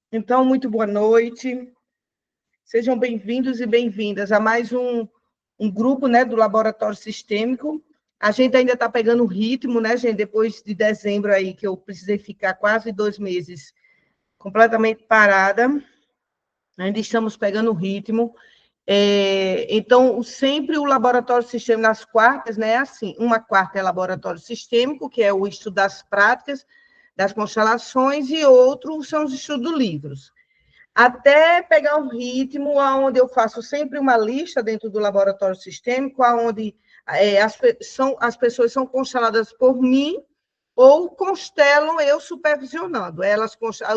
Então, muito boa noite. Sejam bem-vindos e bem-vindas a mais um grupo, né, do Laboratório Sistêmico. A gente ainda está pegando o ritmo, né, gente? Depois de dezembro aí, que eu precisei ficar quase 2 meses completamente parada, ainda estamos pegando o ritmo. Então, sempre o Laboratório Sistêmico nas quartas, né, é assim, uma quarta é Laboratório Sistêmico, que é o estudo das práticas, das constelações, e outro são os estudos de livros. Até pegar um ritmo onde eu faço sempre uma lista dentro do laboratório sistêmico, onde as pessoas são consteladas por mim ou constelam eu supervisionando.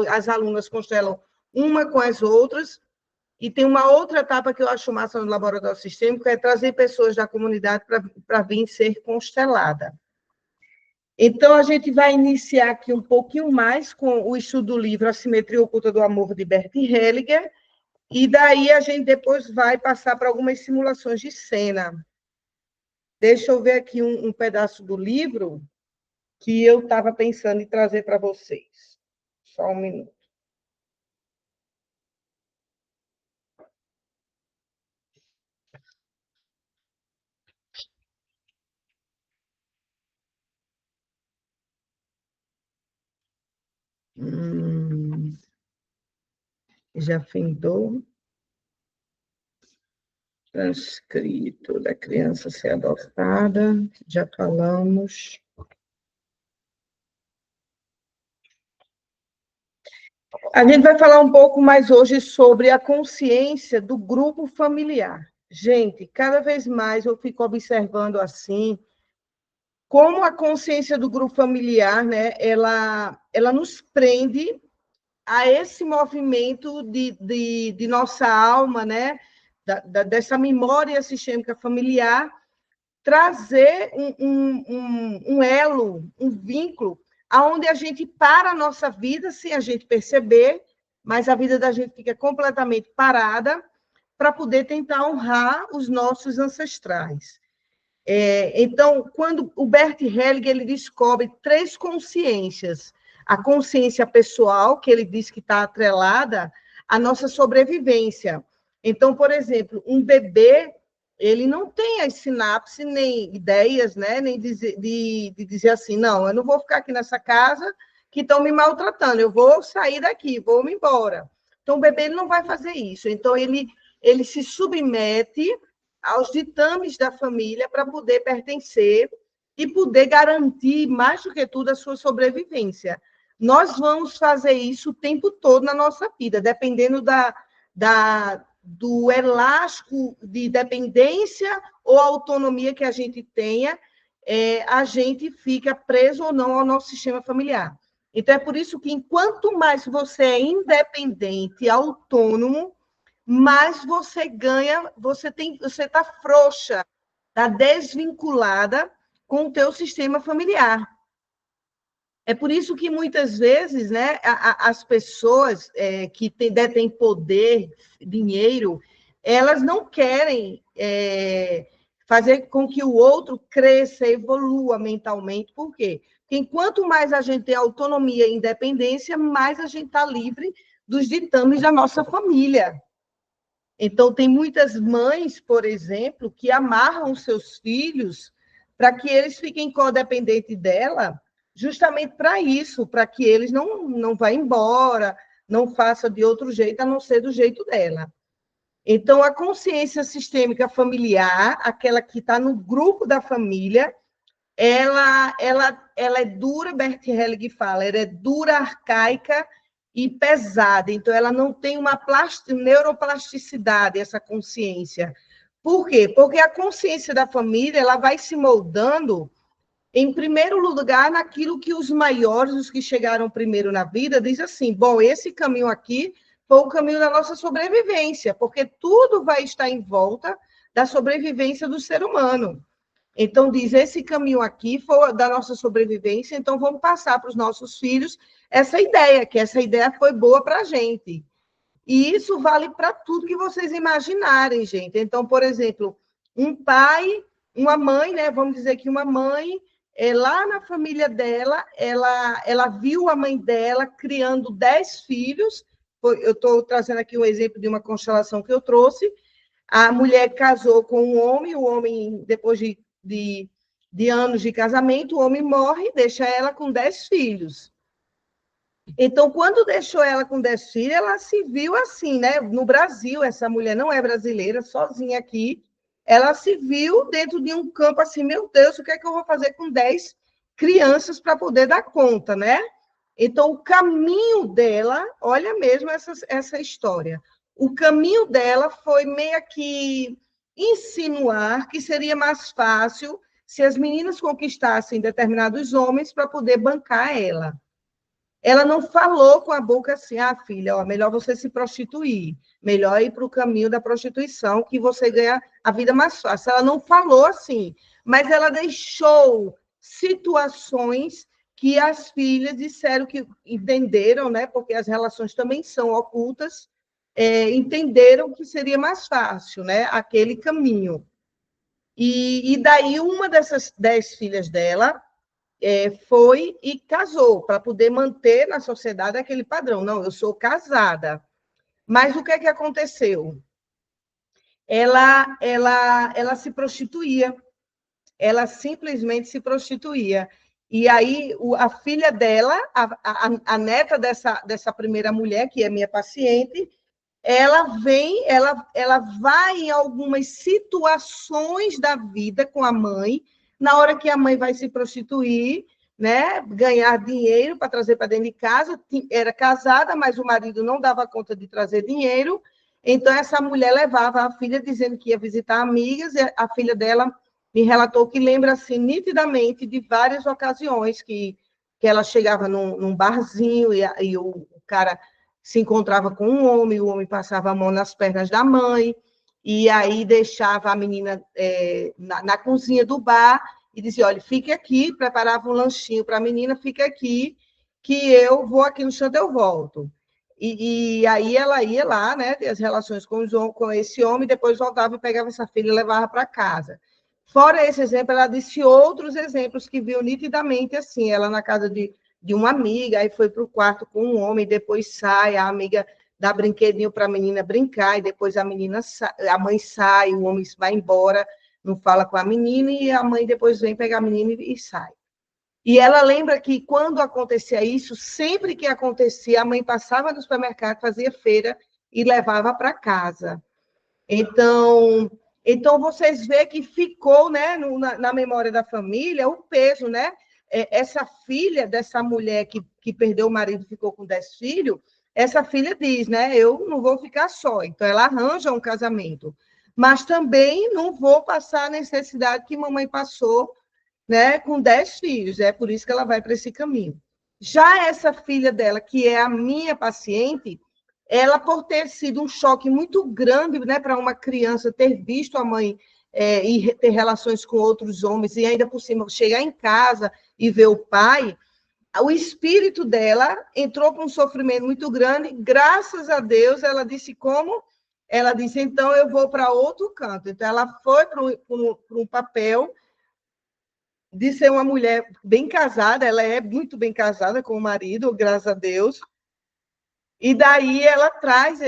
As alunas constelam uma com as outras, e tem uma outra etapa que eu acho massa no laboratório sistêmico, é trazer pessoas da comunidade para vir ser constelada. Então, a gente vai iniciar aqui um pouquinho mais com o estudo do livro A Simetria Oculta do Amor, de Bert Hellinger, e daí a gente depois vai passar para algumas simulações de cena. Deixa eu ver aqui um pedaço do livro que eu estava pensando em trazer para vocês. Só um minuto. Já findou. Transcrito da criança ser adotada. Já falamos. A gente vai falar um pouco mais hoje sobre a consciência do grupo familiar. Gente, cada vez mais eu fico observando assim como a consciência do grupo familiar, né, ela nos prende a esse movimento de nossa alma, né, dessa memória sistêmica familiar, trazer um elo, um vínculo, aonde a gente para a nossa vida sem a gente perceber, mas a vida da gente fica completamente parada para poder tentar honrar os nossos ancestrais. Então, quando o Bert Hellinger ele descobre 3 consciências, a consciência pessoal, que ele diz que está atrelada à nossa sobrevivência. Então, por exemplo, um bebê, ele não tem as sinapses, nem ideias, né? Nem de dizer assim, não, eu não vou ficar aqui nessa casa que estão me maltratando, eu vou sair daqui, vou me embora. Então, o bebê ele não vai fazer isso. Então, ele se submete aos ditames da família para poder pertencer e poder garantir, mais do que tudo, a sua sobrevivência. Nós vamos fazer isso o tempo todo na nossa vida, dependendo do elástico de dependência ou autonomia que a gente tenha, a gente fica preso ou não ao nosso sistema familiar. Então, é por isso que, enquanto mais você é independente, autônomo, mais você ganha, você está frouxa, está desvinculada com o teu sistema familiar. É por isso que muitas vezes, né, as pessoas que detêm poder, dinheiro, elas não querem fazer com que o outro cresça, evolua mentalmente. Por quê? Porque enquanto mais a gente tem autonomia e independência, mais a gente está livre dos ditames da nossa família. Então, tem muitas mães, por exemplo, que amarram seus filhos para que eles fiquem codependentes dela, justamente para isso, para que eles não vá embora, não façam de outro jeito, a não ser do jeito dela. Então, a consciência sistêmica familiar, aquela que está no grupo da família, ela é dura, Bert Hellinger fala, ela é dura, arcaica e pesada. Então, ela não tem uma neuroplasticidade, essa consciência. Por quê? Porque a consciência da família ela vai se moldando, em primeiro lugar, naquilo que os maiores, os que chegaram primeiro na vida, dizem assim, bom, esse caminho aqui foi o caminho da nossa sobrevivência, porque tudo vai estar em volta da sobrevivência do ser humano. Então, diz, esse caminho aqui foi da nossa sobrevivência, então vamos passar para os nossos filhos essa ideia, que essa ideia foi boa para a gente. E isso vale para tudo que vocês imaginarem, gente. Então, por exemplo, um pai, uma mãe, né? Vamos dizer que uma mãe, lá na família dela, ela viu a mãe dela criando 10 filhos eu estou trazendo aqui um exemplo de uma constelação que eu trouxe. A mulher casou com um homem, o homem, depois de anos de casamento, o homem morre, deixa ela com 10 filhos. Então, quando deixou ela com 10 filhos, ela se viu assim, né? No Brasil, essa mulher não é brasileira, sozinha aqui, ela se viu dentro de um campo assim, meu Deus, o que é que eu vou fazer com 10 crianças para poder dar conta, né? Então, o caminho dela, olha mesmo essa história, o caminho dela foi meio que insinuar que seria mais fácil se as meninas conquistassem determinados homens para poder bancar ela. Ela não falou com a boca assim, filha, ó, melhor você se prostituir, melhor ir para o caminho da prostituição, que você ganha a vida mais fácil. Ela não falou assim, mas ela deixou situações que as filhas disseram que entenderam, né, porque as relações também são ocultas, entenderam que seria mais fácil, né, aquele caminho. E daí uma dessas 10 filhas dela foi e casou, para poder manter na sociedade aquele padrão. Não, eu sou casada. Mas o que é que aconteceu? Ela se prostituía. Ela simplesmente se prostituía. E aí, a filha dela, a neta dessa primeira mulher, que é minha paciente, ela vai em algumas situações da vida com a mãe, na hora que a mãe vai se prostituir, né, ganhar dinheiro para trazer para dentro de casa, era casada, mas o marido não dava conta de trazer dinheiro, então essa mulher levava a filha dizendo que ia visitar amigas, e a filha dela me relatou que lembra assim, nitidamente de várias ocasiões que ela chegava num barzinho e o cara se encontrava com um homem, o homem passava a mão nas pernas da mãe, e aí deixava a menina na cozinha do bar e dizia, olha, fique aqui, preparava um lanchinho para a menina, fique aqui, que eu vou aqui no chão, eu volto. E aí ela ia lá, né, ter as relações com esse homem, depois voltava e pegava essa filha e levava para casa. Fora esse exemplo, ela disse outros exemplos que viu nitidamente assim, ela na casa de uma amiga, aí foi para o quarto com um homem, depois sai, a amiga dá brinquedinho para a menina brincar, e depois a mãe sai, o homem vai embora, não fala com a menina, e a mãe depois vem pegar a menina e sai. E ela lembra que quando acontecia isso, sempre que acontecia, a mãe passava no supermercado, fazia feira e levava para casa. Então vocês veem que ficou, né, na memória da família o peso, né? Essa filha dessa mulher que perdeu o marido e ficou com 10 filhos, essa filha diz, né? Eu não vou ficar só. Então, ela arranja um casamento. Mas também não vou passar a necessidade que mamãe passou, né, com 10 filhos. É por isso que ela vai para esse caminho. Já essa filha dela, que é a minha paciente, ela, por ter sido um choque muito grande, né, para uma criança ter visto a mãe e ter relações com outros homens, e ainda por cima chegar em casa e ver o pai, o espírito dela entrou com um sofrimento muito grande. Graças a Deus, ela disse como? Ela disse, então eu vou para outro canto. Então, ela foi para um papel de ser uma mulher bem casada, ela é muito bem casada com o marido, graças a Deus. E daí ela traz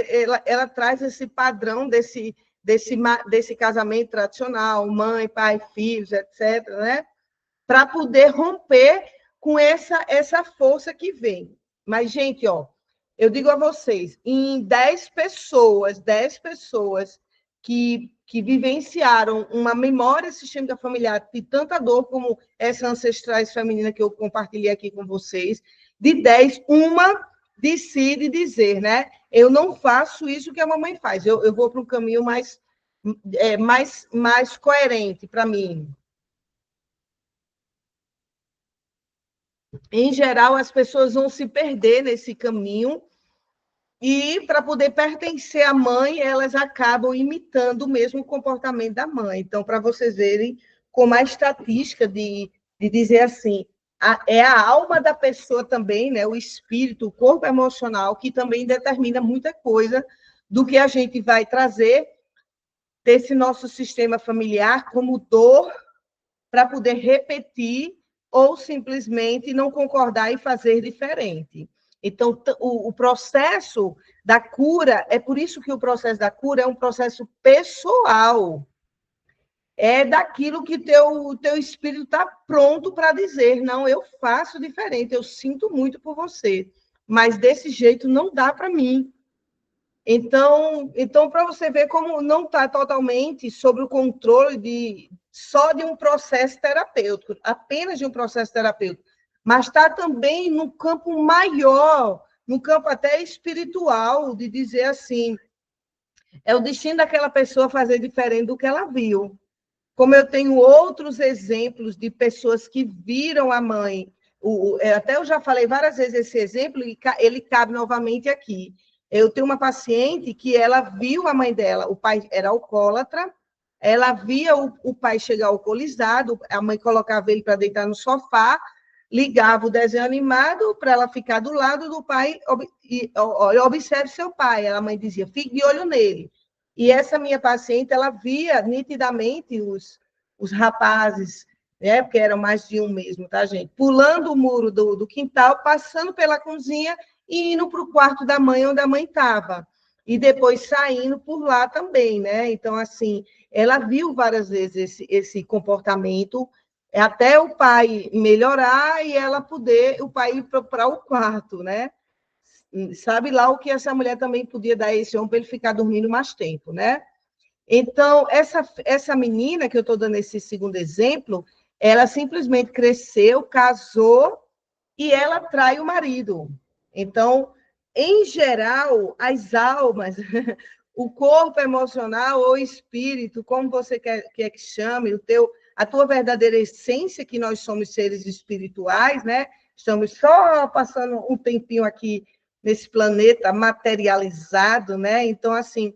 esse padrão desse casamento tradicional, mãe, pai, filhos, etc., né? Para poder romper com essa força que vem. Mas, gente, ó, eu digo a vocês, em 10 pessoas que vivenciaram uma memória sistêmica familiar de tanta dor como essa ancestrais feminina que eu compartilhei aqui com vocês, de 10, uma decide dizer, né? Eu não faço isso que a mamãe faz, eu vou para um caminho mais coerente para mim. Em geral, as pessoas vão se perder nesse caminho e, para poder pertencer à mãe, elas acabam imitando o mesmo comportamento da mãe. Então, para vocês verem como a estatística de dizer assim, é a alma da pessoa também, né? O espírito, o corpo emocional, que também determina muita coisa do que a gente vai trazer desse nosso sistema familiar como dor para poder repetir ou simplesmente não concordar e fazer diferente. Então, o processo da cura, é por isso que o processo da cura é um processo pessoal. É daquilo que teu espírito está pronto para dizer, não, eu faço diferente, eu sinto muito por você, mas desse jeito não dá para mim. Então para você ver como não está totalmente sob o controle só de um processo terapêutico, apenas de um processo terapêutico, mas está também no campo maior, no campo até espiritual, de dizer assim, é o destino daquela pessoa fazer diferente do que ela viu. Como eu tenho outros exemplos de pessoas que viram a mãe, até eu já falei várias vezes esse exemplo, e ele cabe novamente aqui. Eu tenho uma paciente que ela viu a mãe dela, o pai era alcoólatra, ela via o pai chegar alcoolizado, a mãe colocava ele para deitar no sofá, ligava o desenho animado para ela ficar do lado do pai, e observe seu pai. A mãe dizia, fique de olho nele. E essa minha paciente, ela via nitidamente os rapazes, né, porque eram mais de um mesmo, tá, gente? Pulando o muro do quintal, passando pela cozinha e indo para o quarto da mãe, onde a mãe estava. E depois saindo por lá também, né? Então, assim, ela viu várias vezes esse comportamento, até o pai melhorar e ela poder, o pai ir para o quarto, né? Sabe lá o que essa mulher também podia dar a esse homem para ele ficar dormindo mais tempo, né? Então, essa menina, que eu estou dando esse segundo exemplo, ela simplesmente cresceu, casou e ela trai o marido. Então, em geral, as almas, o corpo emocional ou espírito, como você quer que chame, a tua verdadeira essência, que nós somos seres espirituais, né? Estamos só passando um tempinho aqui nesse planeta materializado, né? Então, assim,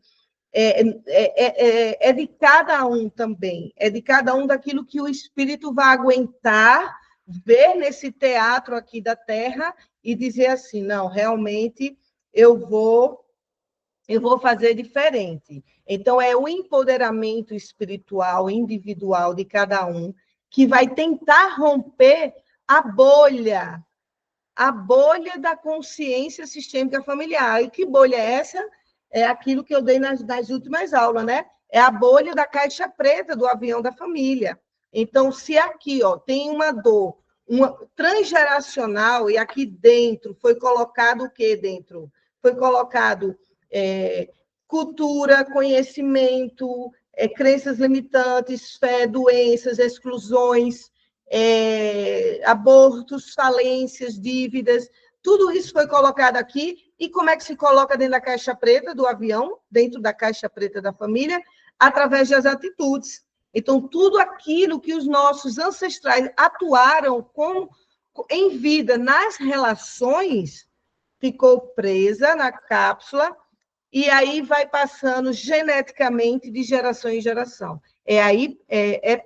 é de cada um também, é de cada um daquilo que o espírito vai aguentar ver nesse teatro aqui da Terra e dizer assim, não, realmente eu vou fazer diferente. Então, é o empoderamento espiritual, individual de cada um, que vai tentar romper a bolha da consciência sistêmica familiar. E que bolha é essa? É aquilo que eu dei nas últimas aulas, né? É a bolha da caixa preta do avião da família. Então, se aqui tem uma dor, uma transgeracional, e aqui dentro foi colocado o que dentro? Foi colocado cultura, conhecimento, crenças limitantes, fé, doenças, exclusões, abortos, falências, dívidas, tudo isso foi colocado aqui. E como é que se coloca dentro da caixa preta do avião, dentro da caixa preta da família? Através das atitudes. Então, tudo aquilo que os nossos ancestrais atuaram em vida nas relações ficou presa na cápsula e aí vai passando geneticamente de geração em geração.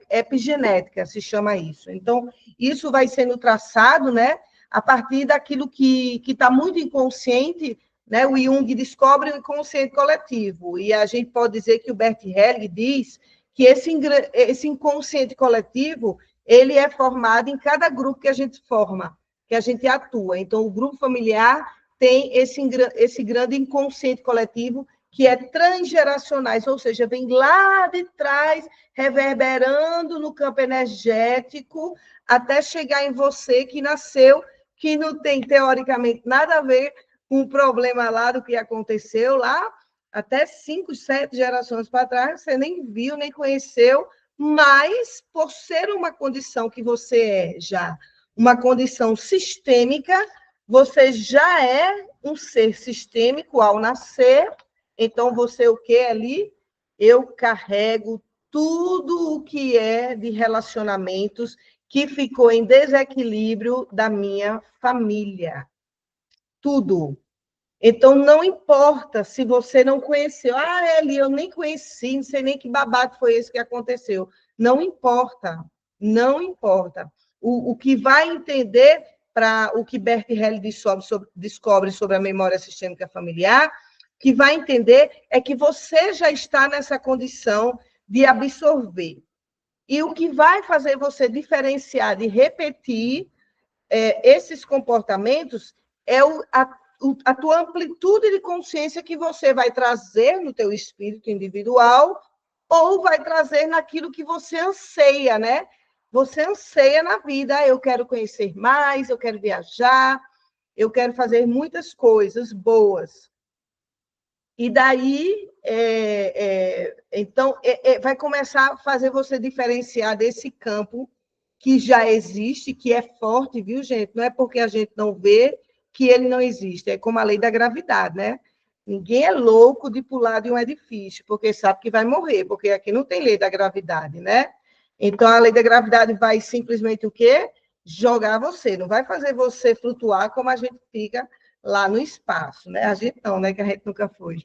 Epigenética, se chama isso. Então, isso vai sendo traçado, né, a partir daquilo que está muito inconsciente, né? O Jung descobre o inconsciente coletivo, e a gente pode dizer que o Bert Helling diz que esse inconsciente coletivo ele é formado em cada grupo que a gente forma, que a gente atua. Então, o grupo familiar tem esse grande inconsciente coletivo que é transgeracionais, ou seja, vem lá de trás, reverberando no campo energético, até chegar em você que nasceu, que não tem, teoricamente, nada a ver com o problema lá do que aconteceu lá, até 5, 7 gerações para trás, você nem viu, nem conheceu, mas por ser uma condição que você é já, uma condição sistêmica, você já é um ser sistêmico ao nascer, então você o que ali? Eu carrego tudo o que é de relacionamentos que ficou em desequilíbrio da minha família. Tudo. Então, não importa se você não conheceu. Ah, Eli, eu nem conheci, não sei nem que babado foi esse que aconteceu. Não importa. Não importa. O que vai entender para o que Bert Helling descobre sobre a memória sistêmica familiar, que vai entender é que você já está nessa condição de absorver. E o que vai fazer você diferenciar de repetir esses comportamentos é a tua amplitude de consciência que você vai trazer no teu espírito individual ou vai trazer naquilo que você anseia, né? Você anseia na vida, eu quero conhecer mais, eu quero viajar, eu quero fazer muitas coisas boas. E daí, então, vai começar a fazer você diferenciar desse campo que já existe, que é forte, viu, gente? Não é porque a gente não vê que ele não existe. É como a lei da gravidade, né? Ninguém é louco de pular de um edifício, porque sabe que vai morrer, porque aqui não tem lei da gravidade, né? Então, a lei da gravidade vai simplesmente o quê? Jogar você, não vai fazer você flutuar como a gente fica lá no espaço, né? A gente não, né? Que a gente nunca foi.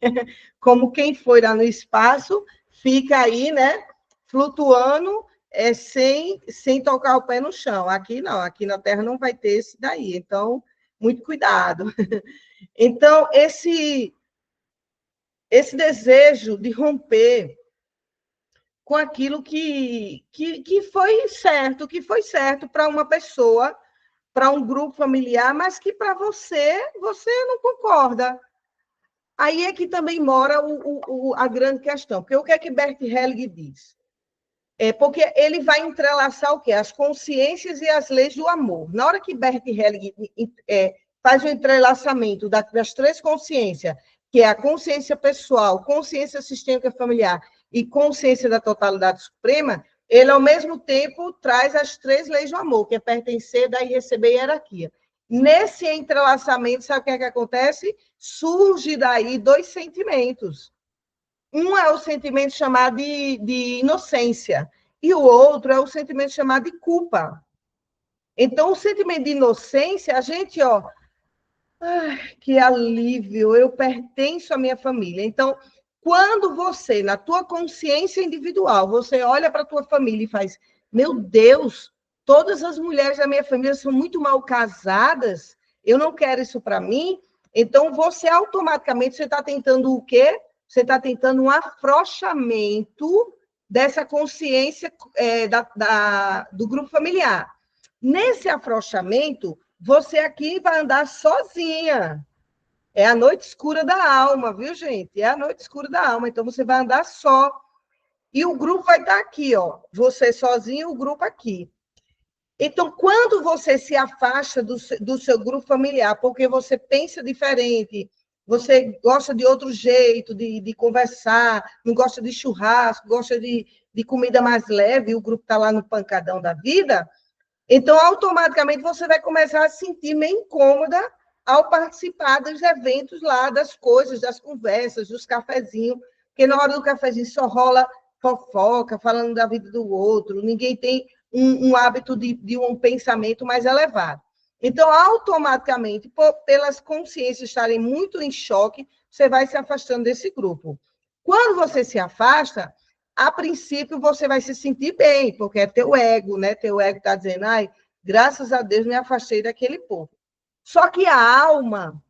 Como quem foi lá no espaço, fica aí, né? Flutuando sem tocar o pé no chão. Aqui não, aqui na Terra não vai ter esse daí. Então, muito cuidado. Então, esse desejo de romper com aquilo que foi certo para uma pessoa, para um grupo familiar, mas que para você não concorda. Aí é que também mora a grande questão. Porque o que é que Bert Helling diz? Porque ele vai entrelaçar o quê? As consciências e as leis do amor. Na hora que Bert Helling faz o entrelaçamento das três consciências, que é a consciência pessoal, consciência sistêmica familiar e consciência da totalidade suprema, ele, ao mesmo tempo, traz as três leis do amor, que é pertencer, dar e receber e hierarquia. Nesse entrelaçamento, sabe o que é que acontece? Surge daí dois sentimentos. Um é o sentimento chamado de inocência, e o outro é o sentimento chamado de culpa. Então, o sentimento de inocência, a gente, que alívio, eu pertenço à minha família. Então, quando você, na tua consciência individual, você olha para a tua família e faz, meu Deus, todas as mulheres da minha família são muito mal casadas, eu não quero isso para mim, então você automaticamente, você está tentando o quê? Você está tentando um afrouxamento dessa consciência do grupo familiar. Nesse afrouxamento, você aqui vai andar sozinha. É a noite escura da alma, viu, gente? É a noite escura da alma. Então, você vai andar só. E o grupo vai estar aqui, ó. Você sozinho, o grupo aqui. Então, quando você se afasta do seu grupo familiar, porque você pensa diferente, você gosta de outro jeito de conversar, não gosta de churrasco, gosta de comida mais leve, o grupo está lá no pancadão da vida, então, automaticamente, você vai começar a se sentir meio incômoda ao participar dos eventos lá, das coisas, das conversas, dos cafezinhos, porque na hora do cafezinho só rola fofoca, falando da vida do outro, ninguém tem um hábito de um pensamento mais elevado. Então, automaticamente, pelas consciências estarem muito em choque, você vai se afastando desse grupo. Quando você se afasta, a princípio você vai se sentir bem, porque é teu ego, né? Teu ego está dizendo, ai, graças a Deus me afastei daquele povo. Só que a alma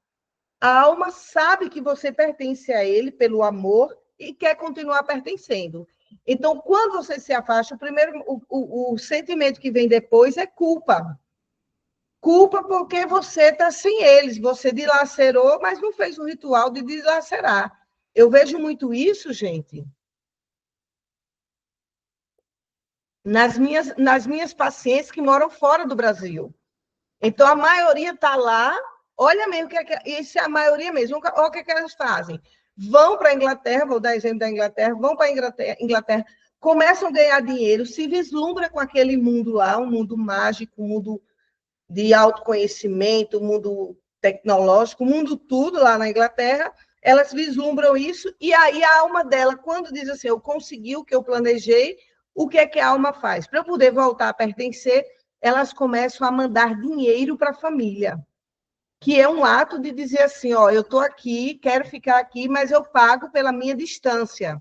sabe que você pertence a ele pelo amor e quer continuar pertencendo. Então, quando você se afasta, o sentimento que vem depois é culpa. Culpa porque você está sem eles, você dilacerou, mas não fez o ritual de dilacerar. Eu vejo muito isso, gente, nas minhas pacientes que moram fora do Brasil. Então, a maioria está lá, olha mesmo, isso é a maioria mesmo, olha o que elas fazem. Vão para a Inglaterra, vou dar exemplo da Inglaterra, vão para a Inglaterra, começam a ganhar dinheiro, se vislumbra com aquele mundo lá, um mundo mágico, um mundo de autoconhecimento, um mundo tecnológico, um mundo tudo lá na Inglaterra, elas vislumbram isso, e aí a alma dela, quando diz assim, eu consegui o que eu planejei, o que é que a alma faz? Para eu poder voltar a pertencer, elas começam a mandar dinheiro para a família, que é um ato de dizer assim, ó, eu estou aqui, quero ficar aqui, mas eu pago pela minha distância.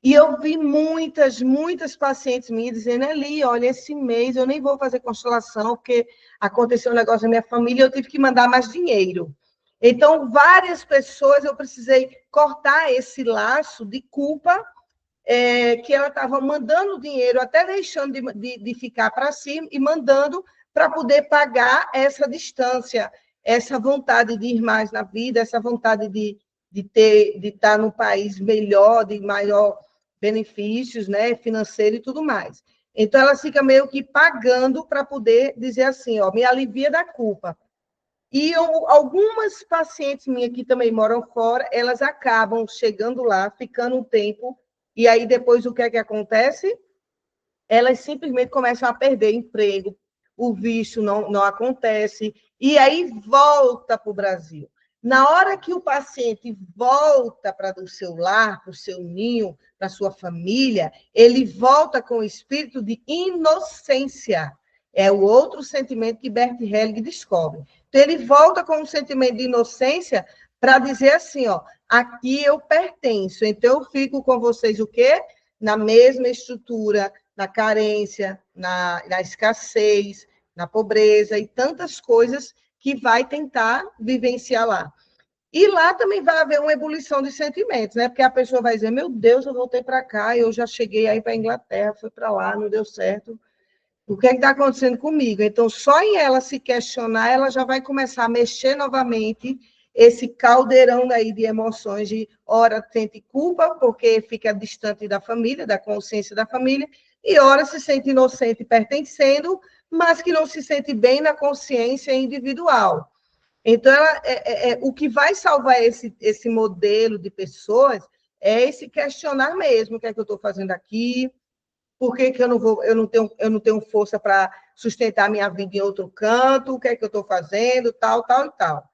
E eu vi muitas pacientes minhas dizendo, Eli, olha, esse mês eu nem vou fazer constelação, porque aconteceu um negócio na minha família e eu tive que mandar mais dinheiro. Então, várias pessoas, eu precisei cortar esse laço de culpa, que ela estava mandando dinheiro, até deixando de ficar para cima, e mandando para poder pagar essa distância. essa vontade de ir mais na vida, essa vontade de estar num país melhor, de maior benefícios, né, financeiro e tudo mais. Então, ela fica meio que pagando para poder dizer assim, ó, me alivia da culpa. E algumas pacientes minhas que também moram fora, elas acabam chegando lá, ficando um tempo, e aí depois o que é que acontece? Elas simplesmente começam a perder emprego, o visto não acontece, e aí volta para o Brasil. Na hora que o paciente volta para o seu lar, para o seu ninho, para a sua família, ele volta com o espírito de inocência. É o outro sentimento que Bert Helling descobre. Então, ele volta com um sentimento de inocência para dizer assim, ó, aqui eu pertenço, então eu fico com vocês o quê? Na mesma estrutura, na carência, na escassez, na pobreza e tantas coisas que vai tentar vivenciar lá. E lá também vai haver uma ebulição de sentimentos, né? Porque a pessoa vai dizer, meu Deus, eu voltei para cá, eu já cheguei aí para a Inglaterra, fui para lá, não deu certo. O que é que está acontecendo comigo? Então, só em ela se questionar, ela já vai começar a mexer novamente esse caldeirão aí de emoções, de ora sente culpa, porque fica distante da família, da consciência da família, e ora se sente inocente pertencendo, mas que não se sente bem na consciência individual. Então, o que vai salvar esse modelo de pessoas é esse questionar mesmo, o que é que eu estou fazendo aqui, por que, que eu não tenho força para sustentar minha vida em outro canto, o que é que eu estou fazendo, tal, tal e tal.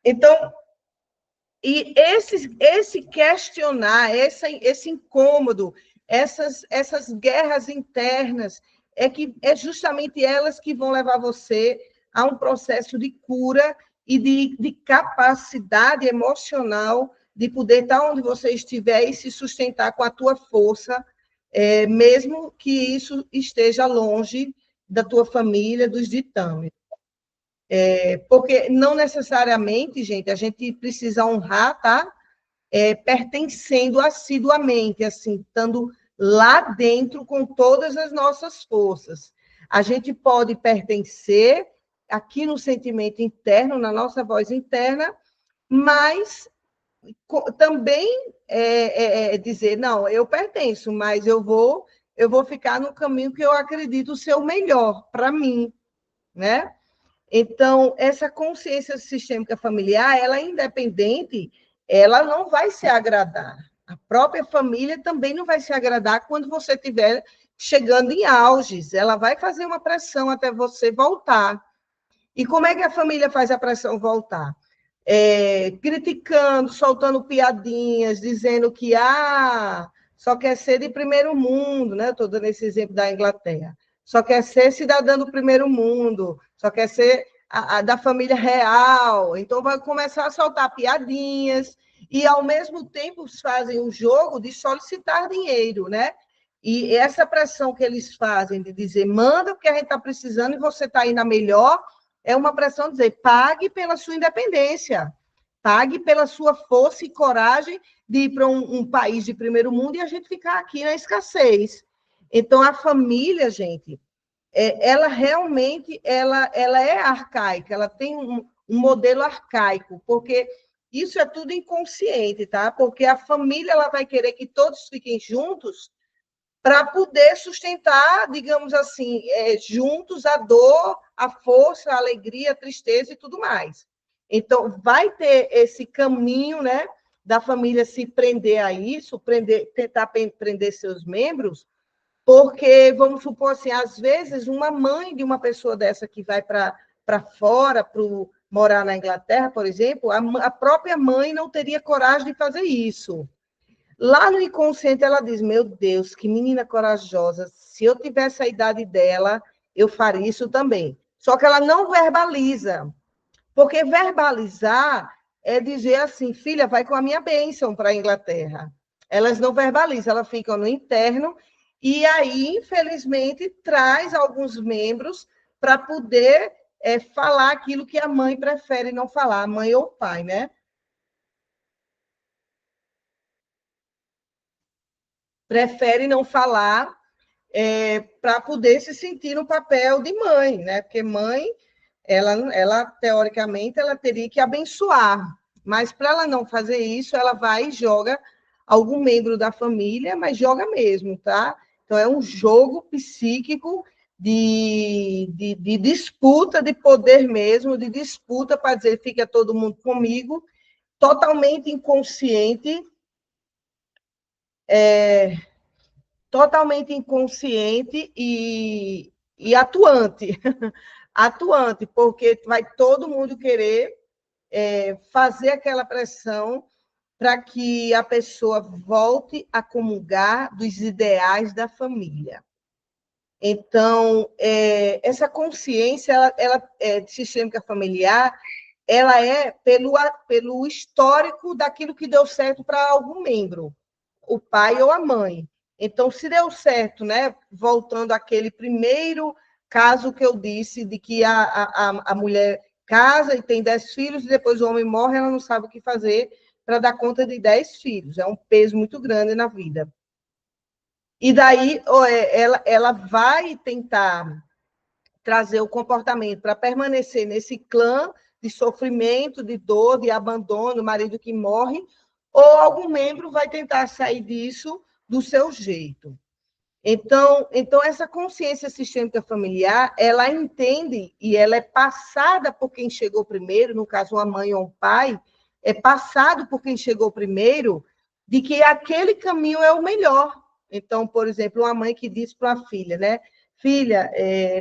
Então, e esse questionar, esse incômodo, essas guerras internas, é justamente elas que vão levar você a um processo de cura e de capacidade emocional de poder estar onde você estiver e se sustentar com a tua força, mesmo que isso esteja longe da tua família, dos ditames. Porque não necessariamente, gente, a gente precisa honrar, tá? Pertencendo assiduamente, assim, estando lá dentro com todas as nossas forças. A gente pode pertencer aqui no sentimento interno, na nossa voz interna, mas também dizer, não, eu pertenço, mas eu vou ficar no caminho que eu acredito ser o melhor para mim, né? Então, essa consciência sistêmica familiar, ela é independente, ela não vai se agradar. A própria família também não vai se agradar quando você estiver chegando em auges. Ela vai fazer uma pressão até você voltar. E como é que a família faz a pressão voltar? Criticando, soltando piadinhas, dizendo que só quer ser de primeiro mundo, né? Estou dando esse exemplo da Inglaterra. Só quer ser cidadã do primeiro mundo, só quer ser da família real. Então, vai começar a soltar piadinhas e, ao mesmo tempo, fazem o jogo de solicitar dinheiro, né? E essa pressão que eles fazem de dizer, manda porque a gente está precisando e você está aí na melhor, é uma pressão de dizer, pague pela sua independência, pague pela sua força e coragem de ir para um país de primeiro mundo e a gente ficar aqui na escassez. Então, a família, gente, ela realmente ela é arcaica, ela tem um modelo arcaico, porque isso é tudo inconsciente, tá? Porque a família ela vai querer que todos fiquem juntos para poder sustentar, digamos assim, juntos a dor, a força, a alegria, a tristeza e tudo mais. Então, vai ter esse caminho, né, da família se prender a isso, tentar prender seus membros, porque, vamos supor assim, às vezes, uma mãe de uma pessoa dessa que vai para fora, para morar na Inglaterra, por exemplo, a própria mãe não teria coragem de fazer isso. Lá no inconsciente, ela diz: meu Deus, que menina corajosa. Se eu tivesse a idade dela, eu faria isso também. Só que ela não verbaliza. Porque verbalizar é dizer assim: filha, vai com a minha bênção para a Inglaterra. Elas não verbalizam, elas ficam no interno. E aí, infelizmente, traz alguns membros para poder falar aquilo que a mãe prefere não falar, a mãe ou o pai, né? Prefere não falar para poder se sentir no papel de mãe, né? Porque mãe ela teoricamente, ela teria que abençoar, mas para ela não fazer isso, ela vai e joga algum membro da família, mas joga mesmo, tá? Então, é um jogo psíquico de disputa de poder mesmo, de disputa para dizer fica todo mundo comigo, totalmente inconsciente e atuante. Atuante, porque vai todo mundo querer fazer aquela pressão para que a pessoa volte a comungar dos ideais da família. Então, essa consciência sistêmica familiar, ela é pelo histórico daquilo que deu certo para algum membro, o pai ou a mãe. Então, se deu certo, né? Voltando àquele primeiro caso que eu disse, de que a mulher casa e tem 10 filhos, e depois o homem morre, ela não sabe o que fazer para dar conta de 10 filhos. É um peso muito grande na vida. E daí ela vai tentar trazer o comportamento para permanecer nesse clã de sofrimento, de dor, de abandono, marido que morre, ou algum membro vai tentar sair disso do seu jeito. Então essa consciência sistêmica familiar, ela entende e ela é passada por quem chegou primeiro, no caso uma mãe ou um pai, é passado por quem chegou primeiro de que aquele caminho é o melhor. Então, por exemplo, uma mãe que diz para a filha, né? Filha,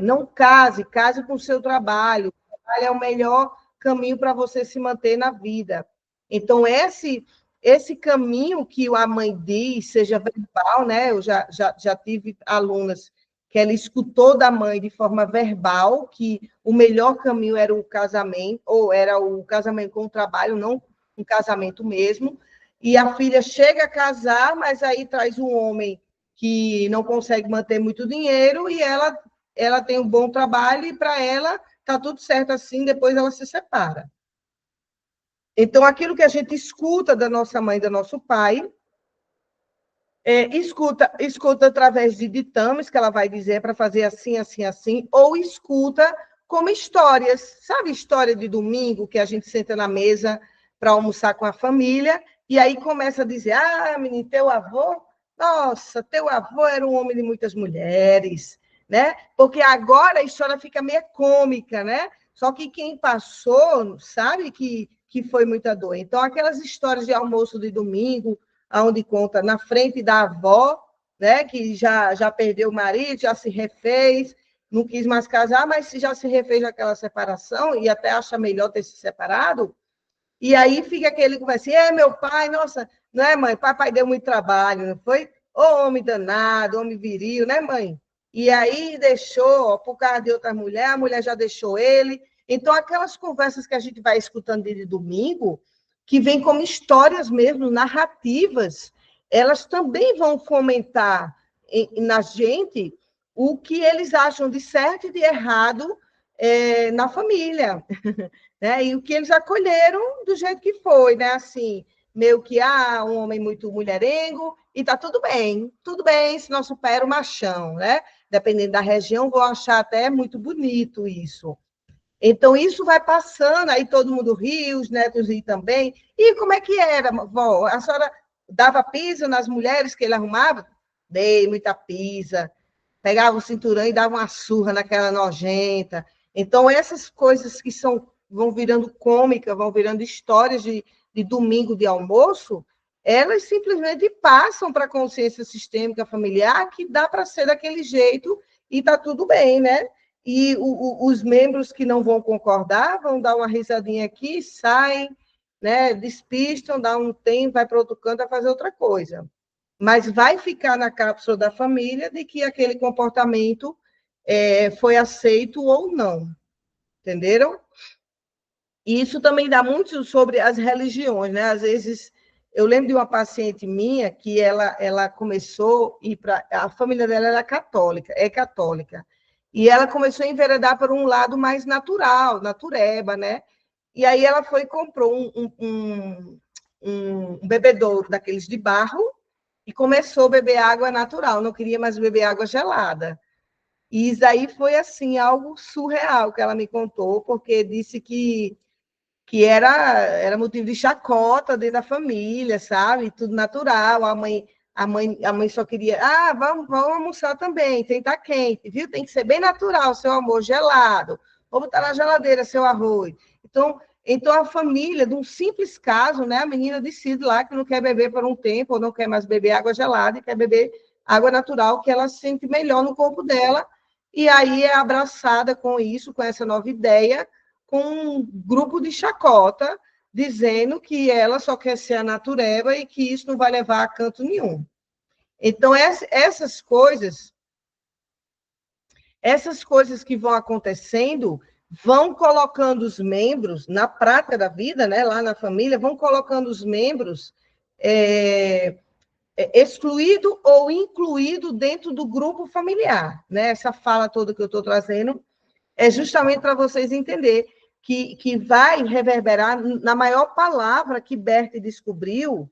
não case com o seu trabalho. O trabalho é o melhor caminho para você se manter na vida. Então, esse caminho que a mãe diz, seja verbal, né? Eu já tive alunas que ela escutou da mãe de forma verbal que o melhor caminho era o casamento, ou era o casamento com o trabalho, não um casamento mesmo, e a filha chega a casar, mas aí traz um homem que não consegue manter muito dinheiro e ela tem um bom trabalho e para ela está tudo certo assim, depois ela se separa. Então, aquilo que a gente escuta da nossa mãe, do nosso pai, escuta através de ditames, que ela vai dizer para fazer assim, assim, assim, ou escuta como histórias. Sabe história de domingo, que a gente senta na mesa para almoçar com a família, e aí começa a dizer, menino, teu avô, nossa, teu avô era um homem de muitas mulheres, né? Porque agora a história fica meio cômica, né? Só que quem passou sabe que foi muita dor. Então, aquelas histórias de almoço de domingo, onde conta na frente da avó, né, que já perdeu o marido, já se refez, não quis mais casar, mas já se refez aquela separação e até acha melhor ter se separado. E aí fica aquele que vai assim, meu pai, nossa, não é, mãe? Papai deu muito trabalho, não foi? Ô, homem danado, homem viril, né, mãe? E aí deixou, por causa de outra mulher, a mulher já deixou ele. Então, aquelas conversas que a gente vai escutando de domingo, que vem como histórias mesmo, narrativas, elas também vão fomentar na gente o que eles acham de certo e de errado na família. Né? E o que eles acolheram do jeito que foi, né? Assim, meio que um homem muito mulherengo, e tá tudo bem, se nosso pai era o machão, né? Dependendo da região, vou achar até muito bonito isso. Então, isso vai passando, aí todo mundo ri, os netos riem também. E como é que era, vó? A senhora dava piso nas mulheres que ele arrumava? Dei muita pisa. Pegava o cinturão e dava uma surra naquela nojenta. Então, essas coisas que vão virando cômicas, vão virando histórias de domingo de almoço, elas simplesmente passam para a consciência sistêmica familiar que dá para ser daquele jeito e está tudo bem, né? E os membros que não vão concordar vão dar uma risadinha aqui, saem, né? Despistam, dá um tempo, vai para outro canto, vai fazer outra coisa. Mas vai ficar na cápsula da família de que aquele comportamento foi aceito ou não. Entenderam? E isso também dá muito sobre as religiões, né? Às vezes, eu lembro de uma paciente minha que ela começou a ir para... A família dela era católica, é católica. E ela começou a enveredar por um lado mais natural, natureba, né? E aí ela foi e comprou um bebedouro daqueles de barro e começou a beber água natural, não queria mais beber água gelada. E isso aí foi, assim, algo surreal que ela me contou, porque disse que era motivo de chacota dentro da família, sabe? Tudo natural. A mãe só queria, vamos almoçar também, tem que estar quente, viu? Tem que ser bem natural, seu amor, gelado. Vou botar na geladeira seu arroz. Então a família, de um simples caso, né? A menina decide lá que não quer beber por um tempo, ou não quer mais beber água gelada, e quer beber água natural, que ela sente melhor no corpo dela, e aí é abraçada com isso, com essa nova ideia, com um grupo de chacota, dizendo que ela só quer ser a natureba e que isso não vai levar a canto nenhum. Então, essas coisas que vão acontecendo vão colocando os membros, na prática da vida, né, lá na família, vão colocando os membros excluído ou incluído dentro do grupo familiar. Né? Essa fala toda que eu estou trazendo é justamente para vocês entenderem que vai reverberar na maior palavra que Bert descobriu,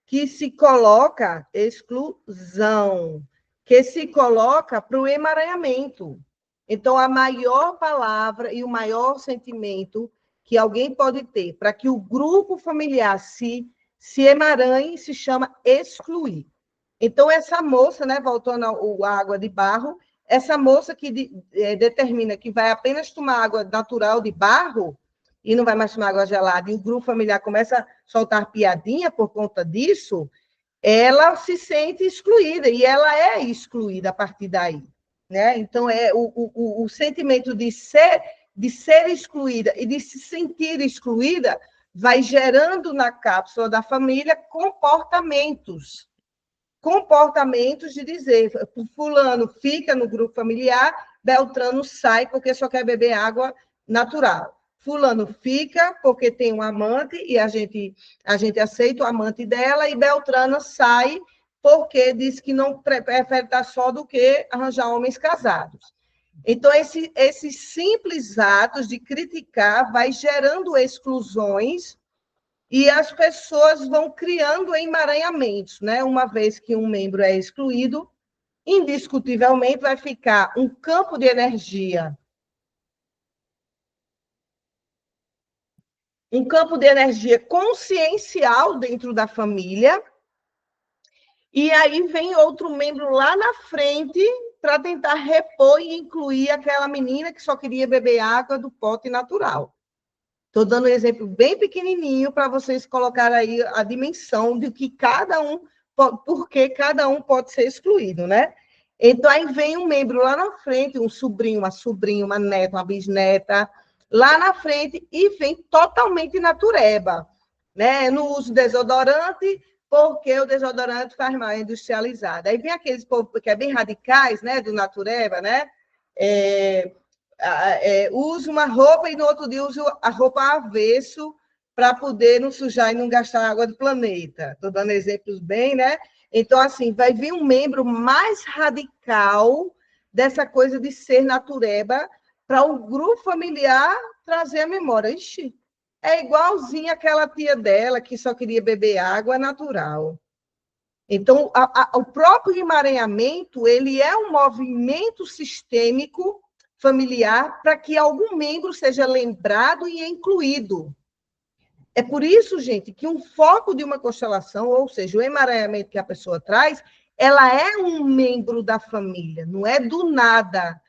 que se coloca exclusão, que se coloca para o emaranhamento. Então, a maior palavra e o maior sentimento que alguém pode ter para que o grupo familiar se emaranhe se chama excluir. Então, essa moça, né, voltando à água de barro, essa moça que determina que vai apenas tomar água natural de barro e não vai mais tomar água gelada, e o grupo familiar começa a soltar piadinha por conta disso, ela se sente excluída, e ela é excluída a partir daí. Né? Então, o sentimento de ser excluída e de se sentir excluída vai gerando na cápsula da família comportamentos de dizer, fulano fica no grupo familiar, Beltrano sai porque só quer beber água natural. Fulano fica porque tem um amante e a gente aceita o amante dela, e Beltrana sai porque diz que não prefere estar só do que arranjar homens casados. Então, esses simples atos de criticar vai gerando exclusões e as pessoas vão criando emaranhamentos, né? Uma vez que um membro é excluído, indiscutivelmente vai ficar um campo de energia, consciencial dentro da família, e aí vem outro membro lá na frente para tentar repor e incluir aquela menina que só queria beber água do pote natural. Estou dando um exemplo bem pequenininho para vocês colocarem aí a dimensão de que cada um, porque cada um pode ser excluído, né? Então, aí vem um membro lá na frente, um sobrinho, uma sobrinha, uma neta, uma bisneta, lá na frente, e vem totalmente natureba, né? Não uso desodorante, porque o desodorante faz mal, é industrializado. Aí vem aqueles povo que é bem radicais, né, do natureba, né? Uso uma roupa e no outro dia uso a roupa avesso para poder não sujar e não gastar água do planeta. Estou dando exemplos bem, né? Então, assim, vai vir um membro mais radical dessa coisa de ser natureba para o grupo familiar trazer a memória. Ixi, é igualzinha aquela tia dela que só queria beber água natural. Então, o próprio emaranhamento, ele é um movimento sistêmico familiar para que algum membro seja lembrado e incluído. É por isso, gente, que um foco de uma constelação, ou seja, o emaranhamento que a pessoa traz, ela é um membro da família, não é do nada.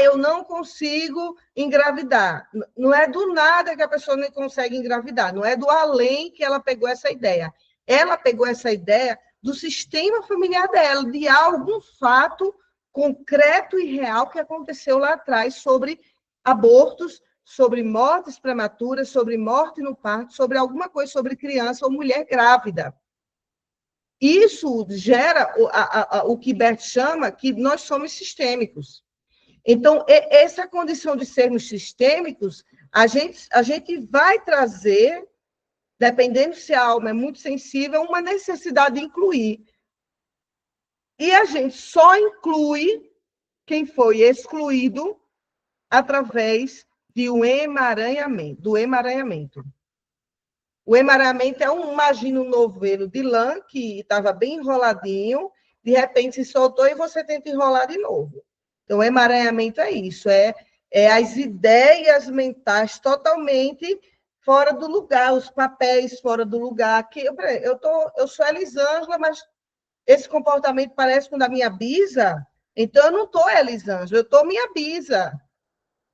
Eu não consigo engravidar. Não é do nada que a pessoa não consegue engravidar, não é do além que ela pegou essa ideia. Ela pegou essa ideia do sistema familiar dela, de algum fato concreto e real que aconteceu lá atrás sobre abortos, sobre mortes prematuras, sobre morte no parto, sobre alguma coisa sobre criança ou mulher grávida. Isso gera o que Bert chama que nós somos sistêmicos. Então, essa condição de sermos sistêmicos, a gente vai trazer, dependendo se a alma é muito sensível, uma necessidade de incluir. E a gente só inclui quem foi excluído através do emaranhamento. O emaranhamento é imagina um novelo de lã que estava bem enroladinho, de repente se soltou e você tenta enrolar de novo. Então, emaranhamento é isso, é as ideias mentais totalmente fora do lugar, os papéis fora do lugar. Que eu sou Elisângela, mas esse comportamento parece com o da minha bisa, então eu não estou Elisângela, eu estou minha bisa.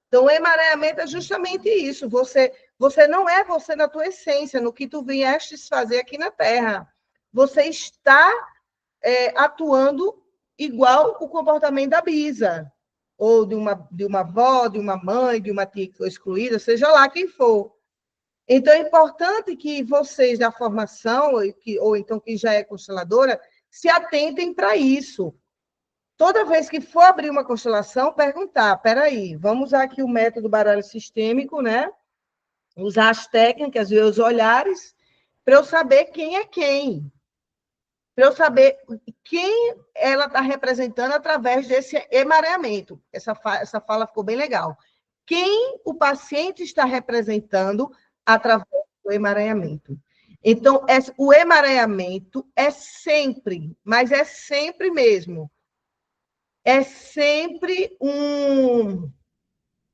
Então, o emaranhamento é justamente isso. Você não é você na tua essência, no que tu viestes fazer aqui na Terra. Você está atuando igual o comportamento da bisa, ou de uma avó, de uma mãe, de uma tia que foi excluída, seja lá quem for. Então, é importante que vocês da formação, ou então quem já é consteladora, se atentem para isso. Toda vez que for abrir uma constelação, perguntar, peraí, vamos usar aqui o método baralho sistêmico, né? Usar as técnicas, ver os olhares, para eu saber quem é quem. Para eu saber quem ela está representando através desse emaranhamento. Essa fala ficou bem legal. Quem o paciente está representando através do emaranhamento. Então, o emaranhamento é sempre, mas é sempre mesmo, é sempre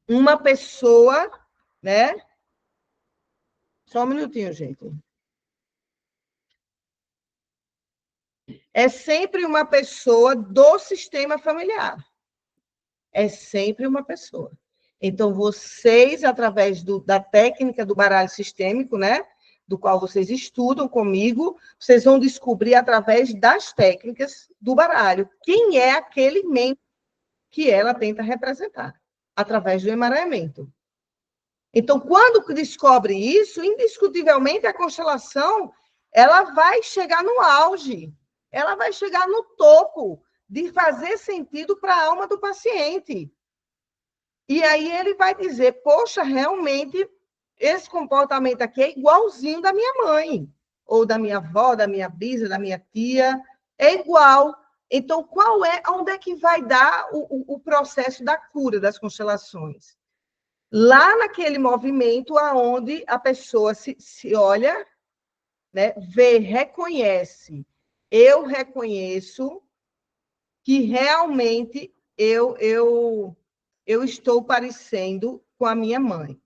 uma pessoa, né? Só um minutinho, gente. É sempre uma pessoa do sistema familiar. É sempre uma pessoa. Então, vocês, através da técnica do baralho sistêmico, né? Do qual vocês estudam comigo, vocês vão descobrir através das técnicas do baralho quem é aquele membro que ela tenta representar, através do emaranhamento. Então, quando descobre isso, indiscutivelmente a constelação ela vai chegar no auge, ela vai chegar no topo de fazer sentido para a alma do paciente. E aí ele vai dizer, poxa, realmente esse comportamento aqui é igualzinho da minha mãe, ou da minha avó, da minha bisa, da minha tia, é igual. Então, onde é que vai dar o processo da cura das constelações? Lá naquele movimento aonde a pessoa se olha, né, vê, reconhece. Eu reconheço que realmente eu estou parecendo com a minha mãe.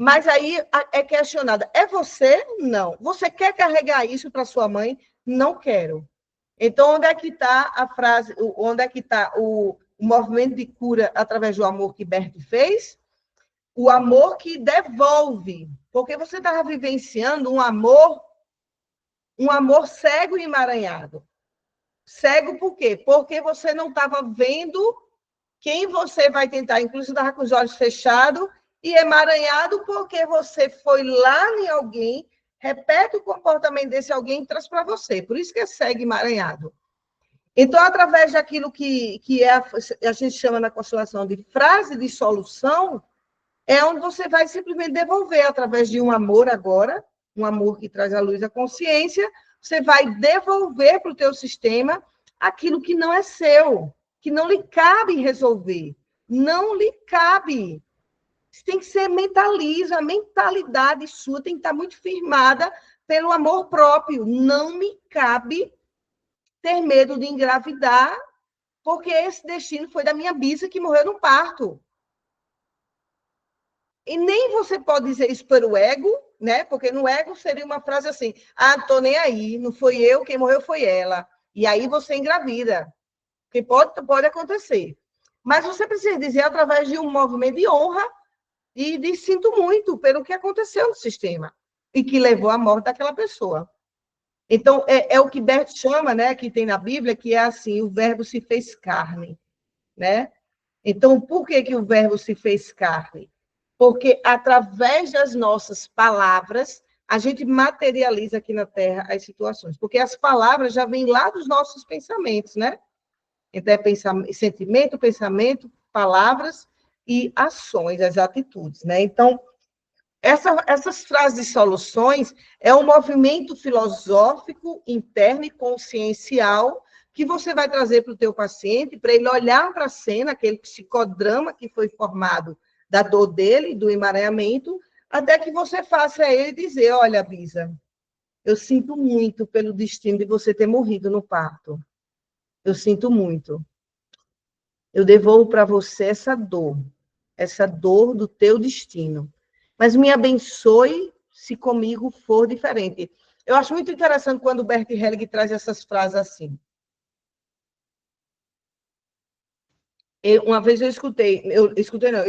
Mas aí é questionada, é você? Não. Você quer carregar isso para sua mãe? Não quero. Então, onde é que está a frase, onde é que está o movimento de cura através do amor que Bert fez? O amor que devolve, porque você estava vivenciando um amor cego e emaranhado. Cego por quê? Porque você não estava vendo quem você vai tentar, inclusive estava com os olhos fechados, e emaranhado porque você foi lá em alguém, repete o comportamento desse alguém e traz para você. Por isso que é cego e emaranhado. Então, através daquilo que a gente chama na constelação de frase de solução, é onde você vai simplesmente devolver, através de um amor agora, um amor que traz à luz a consciência, você vai devolver para o teu sistema aquilo que não é seu, que não lhe cabe resolver. Não lhe cabe. Você tem que ser mentalismo, a mentalidade sua tem que estar muito firmada pelo amor próprio. Não me cabe ter medo de engravidar, porque esse destino foi da minha bisa que morreu no parto. E nem você pode dizer isso para o ego, né? Porque no ego seria uma frase assim: ah, tô nem aí, não foi eu, quem morreu foi ela. E aí você engravida. Que pode acontecer. Mas você precisa dizer através de um movimento de honra e de sinto muito pelo que aconteceu no sistema e que levou à morte daquela pessoa. Então, é o que Bert chama, né, que tem na Bíblia, que é assim, o verbo se fez carne, né? Então, por que o verbo se fez carne? Porque através das nossas palavras, a gente materializa aqui na Terra as situações. Porque as palavras já vêm lá dos nossos pensamentos, né? Então, é sentimento, pensamento, palavras e ações, as atitudes, né? Então, essas frases de soluções é um movimento filosófico interno e consciencial que você vai trazer para o teu paciente, para ele olhar para a cena, aquele psicodrama que foi formado da dor dele, do emaranhamento, até que você faça a ele dizer, olha, Bisa, eu sinto muito pelo destino de você ter morrido no parto. Eu sinto muito. eu devolvo para você essa dor do teu destino. Mas me abençoe se comigo for diferente. Eu acho muito interessante quando o Bert Helling traz essas frases assim. Uma vez eu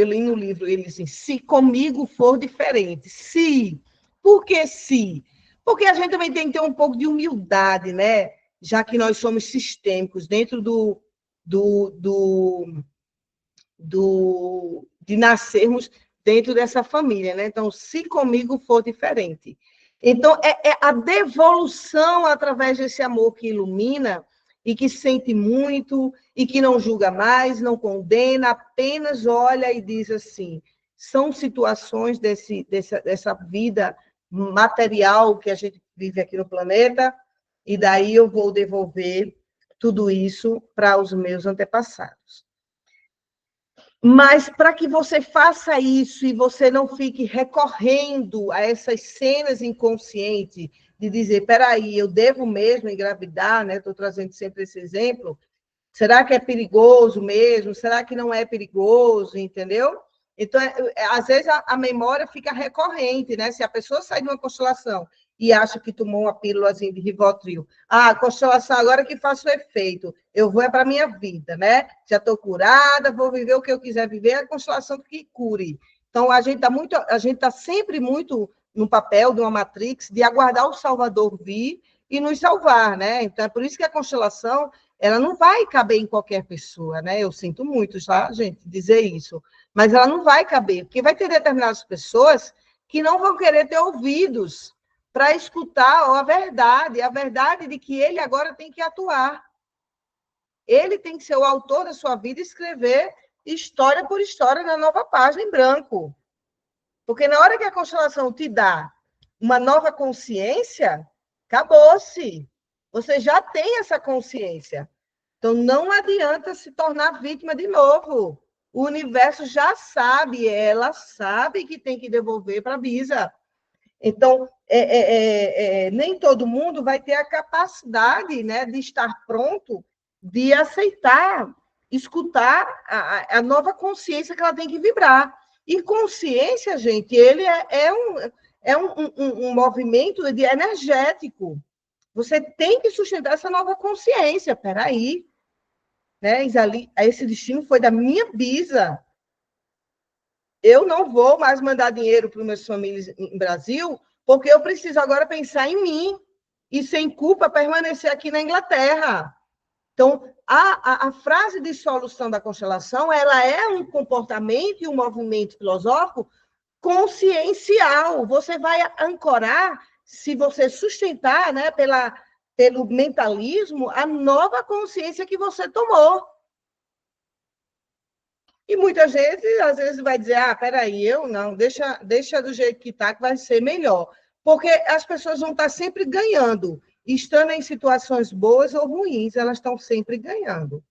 li no livro, ele assim, se comigo for diferente. Se. Por que se? Porque a gente também tem que ter um pouco de humildade, né? Já que nós somos sistêmicos dentro de nascermos dentro dessa família, né? Então, se comigo for diferente. Então, é a devolução através desse amor que ilumina e que sente muito e que não julga mais, não condena, apenas olha e diz assim: são situações dessa vida material que a gente vive aqui no planeta, e daí eu vou devolver tudo isso para os meus antepassados. Mas para que você faça isso e você não fique recorrendo a essas cenas inconscientes de dizer, peraí, eu devo mesmo engravidar, né? Estou trazendo sempre esse exemplo. Será que é perigoso mesmo? Será que não é perigoso? Entendeu? Então, às vezes, a memória fica recorrente, né? Se a pessoa sai de uma constelação e acha que tomou uma pílulazinha de Rivotril, a constelação agora que faz o efeito, eu vou para a minha vida, né? Já estou curada, vou viver o que eu quiser viver, a constelação que cure. Então, a gente está sempre muito no papel de uma matrix de aguardar o Salvador vir e nos salvar, né? Então, é por isso que a constelação ela não vai caber em qualquer pessoa, né? Eu sinto muito, tá, gente, dizer isso. Mas ela não vai caber, porque vai ter determinadas pessoas que não vão querer ter ouvidos para escutar a verdade de que ele agora tem que atuar. Ele tem que ser o autor da sua vida e escrever história por história na nova página em branco. Porque na hora que a constelação te dá uma nova consciência, acabou-se. Você já tem essa consciência. Então, não adianta se tornar vítima de novo. O universo já sabe, ela sabe que tem que devolver para a Bisa. Então, nem todo mundo vai ter a capacidade, né, de estar pronto, de aceitar, escutar a nova consciência que ela tem que vibrar. E consciência, gente, ele um movimento energético. Você tem que sustentar essa nova consciência. Peraí, né, Isali? Esse destino foi da minha Bisa. Eu não vou mais mandar dinheiro para meus famílias em Brasil, porque eu preciso agora pensar em mim e, sem culpa, permanecer aqui na Inglaterra. Então, a frase de solução da constelação, ela é um comportamento e um movimento filosófico consciencial. Você vai ancorar, se você sustentar, né, pelo mentalismo, a nova consciência que você tomou. E muitas vezes, às vezes, vai dizer, peraí, eu não, deixa do jeito que está, que vai ser melhor. Porque as pessoas vão estar sempre ganhando. Estando em situações boas ou ruins, elas estão sempre ganhando.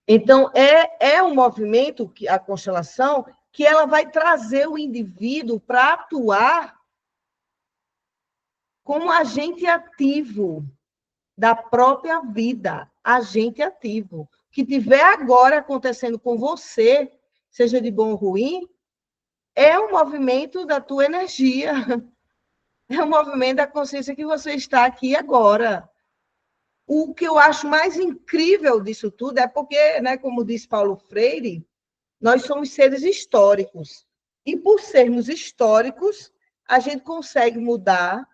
Então, é um movimento, a constelação, que ela vai trazer o indivíduo para atuar como agente ativo da própria vida, agente ativo. O que tiver agora acontecendo com você, seja de bom ou ruim, é um movimento da tua energia, é um movimento da consciência que você está aqui agora. O que eu acho mais incrível disso tudo é porque, né, como diz Paulo Freire, nós somos seres históricos. E por sermos históricos, a gente consegue mudar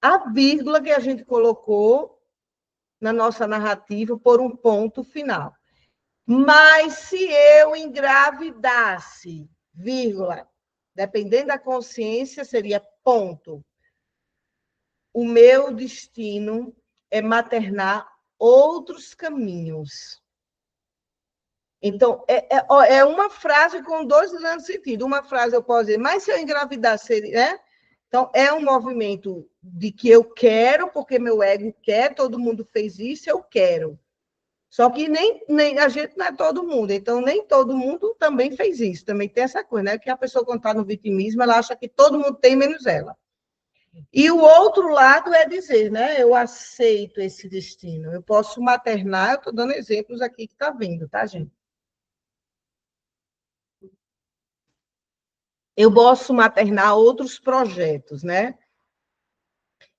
a vírgula que a gente colocou na nossa narrativa por um ponto final. Mas se eu engravidasse, vírgula, dependendo da consciência, seria ponto. O meu destino é maternar outros caminhos. Então, é uma frase com dois grandes sentidos. Uma frase eu posso dizer, mas se eu engravidar, seria, né? Então, é um movimento de que eu quero, porque meu ego quer, todo mundo fez isso, eu quero. Só que nem a gente não é todo mundo, então nem todo mundo também fez isso. Também tem essa coisa, né? Que a pessoa, quando está no vitimismo, ela acha que todo mundo tem, menos ela. E o outro lado é dizer, né? Eu aceito esse destino. Eu posso maternar, eu estou dando exemplos aqui que está vindo, tá, gente? Eu posso maternar outros projetos, né?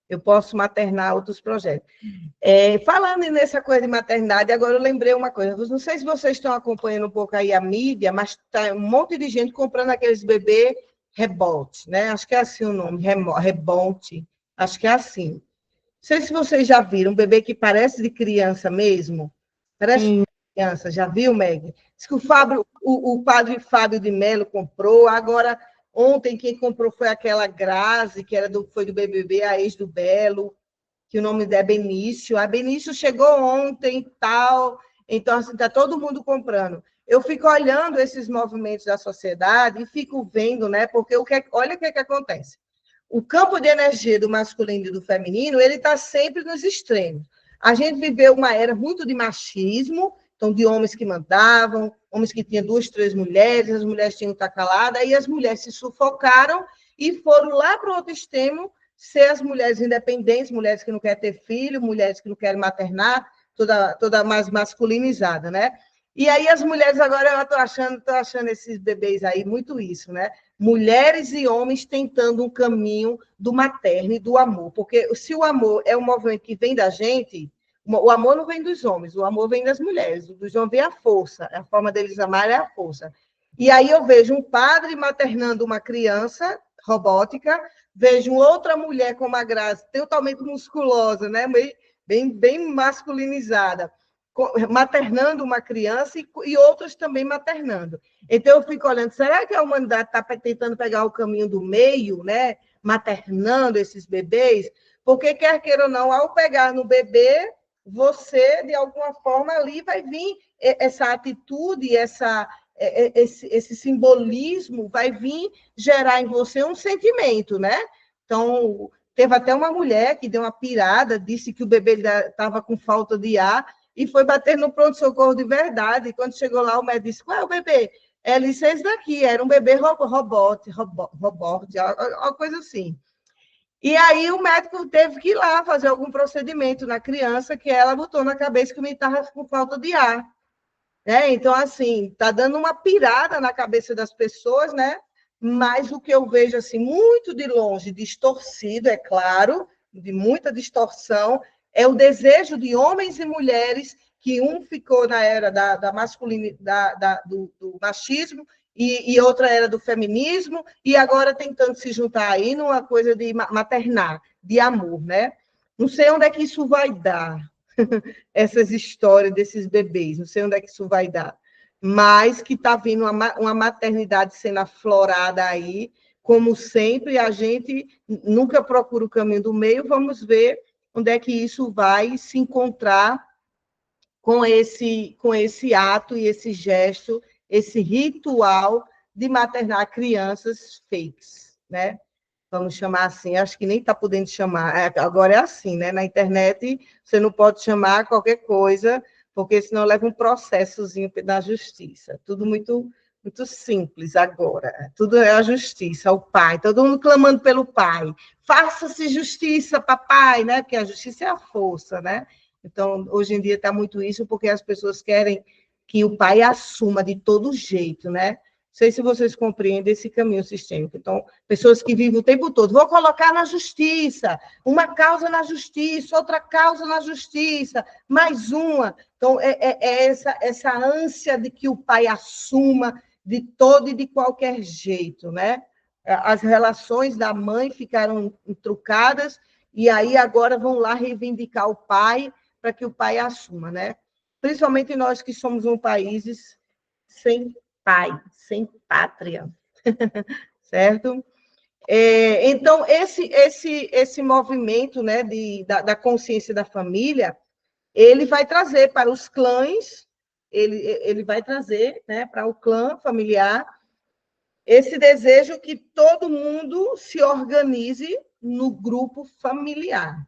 Eu posso maternar outros projetos. Falando nessa coisa de maternidade, agora eu lembrei uma coisa. Não sei se vocês estão acompanhando um pouco aí a mídia, mas está um monte de gente comprando aqueles bebês rebote, né? Acho que é assim o nome, rebote. Acho que é assim. Não sei se vocês já viram um bebê que parece de criança mesmo. Parece de criança, já viu, Meg? Diz que o padre Fábio de Mello comprou, agora ontem quem comprou foi aquela Grazi, que foi do BBB, a ex do Belo, que o nome dela é Benício. A Benício chegou ontem e tal, então assim, está todo mundo comprando. Eu fico olhando esses movimentos da sociedade e fico vendo, né? Porque olha o que acontece. O campo de energia do masculino e do feminino, ele está sempre nos extremos. A gente viveu uma era muito de machismo, então de homens que mandavam, homens que tinham 2, 3 mulheres, as mulheres tinham que estar caladas, aí as mulheres se sufocaram e foram lá para o outro extremo, ser as mulheres independentes, mulheres que não querem ter filho, mulheres que não querem maternar, toda mais masculinizada, né? E aí as mulheres agora, eu estou achando esses bebês aí muito isso, né? Mulheres e homens tentando um caminho do materno e do amor, porque se o amor é um movimento que vem da gente, o amor não vem dos homens, o amor vem das mulheres, dos homens vem a força, a forma deles amar é a força. E aí eu vejo um padre maternando uma criança robótica, vejo outra mulher como a Grazi, totalmente musculosa, né? Bem masculinizada, maternando uma criança e outras também maternando. Então, eu fico olhando, será que a humanidade está tentando pegar o caminho do meio, né? Maternando esses bebês? Porque, quer queira ou não, ao pegar no bebê, você, de alguma forma, ali vai vir essa atitude, esse simbolismo, vai vir gerar em você um sentimento, né? Então, teve até uma mulher que deu uma pirada, disse que o bebê estava com falta de ar, e foi bater no pronto-socorro de verdade. E quando chegou lá, o médico disse: qual é o bebê? Ela disse: esse daqui, era um bebê robô, uma coisa assim. E aí o médico teve que ir lá fazer algum procedimento na criança, que ela botou na cabeça que o menino estava com falta de ar. Então, assim, está dando uma pirada na cabeça das pessoas, né? Mas o que eu vejo, assim, muito de longe, distorcido, é claro, de muita distorção, é o desejo de homens e mulheres, que um ficou na era da masculinidade, do machismo, e outra era do feminismo, e agora tentando se juntar aí numa coisa de maternar, de amor, né? Não sei onde é que isso vai dar, essas histórias desses bebês, não sei onde é que isso vai dar, mas que está vindo uma maternidade sendo aflorada aí, como sempre, a gente nunca procura o caminho do meio, vamos ver onde é que isso vai se encontrar com esse ato e esse gesto, esse ritual de maternar crianças fakes, né? Vamos chamar assim, acho que nem está podendo chamar, agora é assim, né? Na internet você não pode chamar qualquer coisa, porque senão leva um processozinho na justiça. Tudo muito simples agora. Tudo é a justiça, o pai, todo mundo clamando pelo pai. Faça-se justiça, papai, né? Porque a justiça é a força, né? Então, hoje em dia está muito isso, porque as pessoas querem que o pai assuma de todo jeito, né? Não sei se vocês compreendem esse caminho sistêmico. Então, pessoas que vivem o tempo todo, vou colocar na justiça, uma causa na justiça, outra causa na justiça, mais uma. Então, essa ânsia de que o pai assuma de todo e de qualquer jeito, né? As relações da mãe ficaram trucadas, e aí agora vão lá reivindicar o pai para que o pai assuma, né? Principalmente nós que somos um país sem pai, sem pátria, certo? Então, esse movimento, né, da consciência da família, ele vai trazer para os clãs, ele vai trazer, né, para o clã familiar esse desejo que todo mundo se organize no grupo familiar,